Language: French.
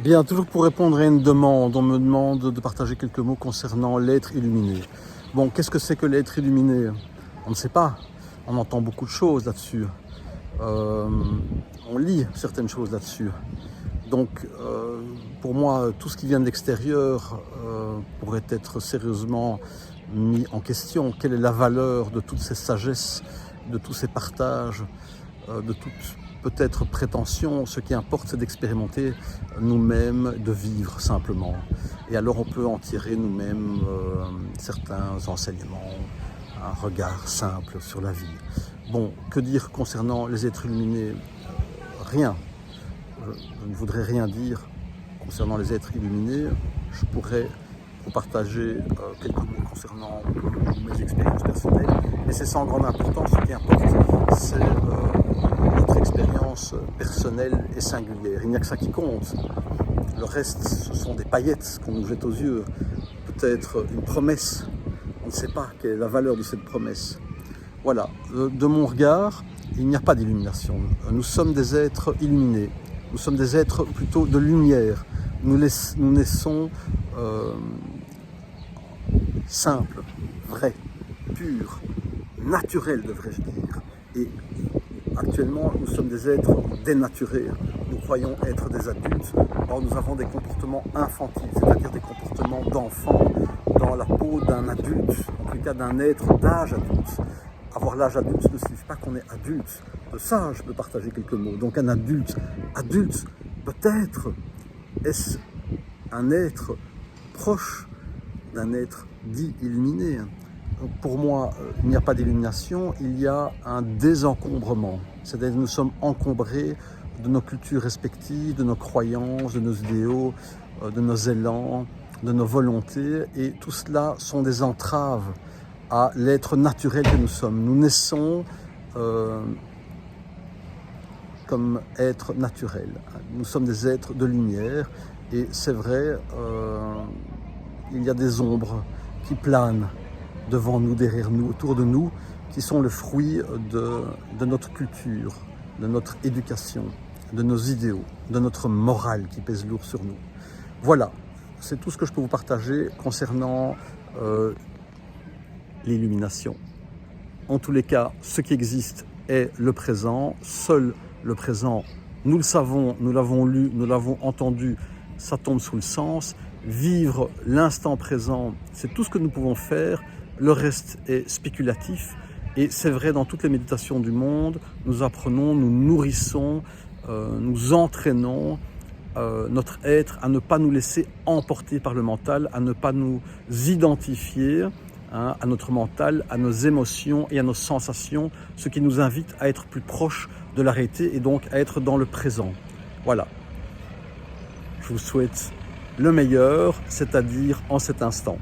Bien, toujours pour répondre à une demande, on me demande de partager quelques mots concernant l'être illuminé. Bon, qu'est-ce que c'est que l'être illuminé? On ne sait pas. On entend beaucoup de choses là-dessus. Euh, on lit certaines choses là-dessus. Donc, pour moi, tout ce qui vient de l'extérieur pourrait être sérieusement mis en question. Quelle est la valeur de toutes ces sagesses, de tous ces partages, de toute peut-être prétention? Ce qui importe, c'est d'expérimenter nous-mêmes, de vivre simplement. Et alors, on peut en tirer nous-mêmes certains enseignements, un regard simple sur la vie. Bon, que dire concernant les êtres illuminés? Rien. Je ne voudrais rien dire concernant les êtres illuminés. Je pourrais vous partager quelques mots concernant mes expériences personnelles, mais c'est sans grande importance. Ce qui importe, c'est notre expérience personnelle et singulière. Il n'y a que ça qui compte. Le reste, ce sont des paillettes qu'on nous jette aux yeux. Peut-être une promesse. On ne sait pas quelle est la valeur de cette promesse. Voilà. De mon regard, il n'y a pas d'illumination. Nous sommes des êtres illuminés. Nous sommes des êtres plutôt de lumière. Nous naissons simples, vrais, purs, naturels, devrais-je dire. Et actuellement, nous sommes des êtres dénaturés. Nous croyons être des adultes. Or, nous avons des comportements infantiles, c'est-à-dire des comportements d'enfants dans la peau d'un adulte, en tout cas d'un être d'âge adulte. Avoir l'âge adulte ne signifie pas qu'on est adulte. De ça, je peux partager quelques mots. Donc un adulte, peut-être, est-ce un être proche d'un être dit illuminé? Donc pour moi, il n'y a pas d'illumination, il y a un désencombrement. C'est-à-dire que nous sommes encombrés de nos cultures respectives, de nos croyances, de nos idéaux, de nos élans, de nos volontés. Et tout cela sont des entraves à l'être naturel que nous sommes. Nous naissons comme êtres naturels. Nous sommes des êtres de lumière et c'est vrai, il y a des ombres qui planent devant nous, derrière nous, autour de nous, qui sont le fruit de notre culture, de notre éducation, de nos idéaux, de notre morale qui pèse lourd sur nous. Voilà, c'est tout ce que je peux vous partager concernant l'illumination. En tous les cas, ce qui existe est le présent. Seul le présent, nous le savons, nous l'avons lu, nous l'avons entendu, ça tombe sous le sens. Vivre l'instant présent, c'est tout ce que nous pouvons faire. Le reste est spéculatif. Et c'est vrai dans toutes les méditations du monde, nous apprenons, nous nourrissons, nous entraînons notre être à ne pas nous laisser emporter par le mental, à ne pas nous identifier à notre mental, à nos émotions et à nos sensations, ce qui nous invite à être plus proche de la réalité et donc à être dans le présent. Voilà. Je vous souhaite le meilleur, c'est-à-dire en cet instant.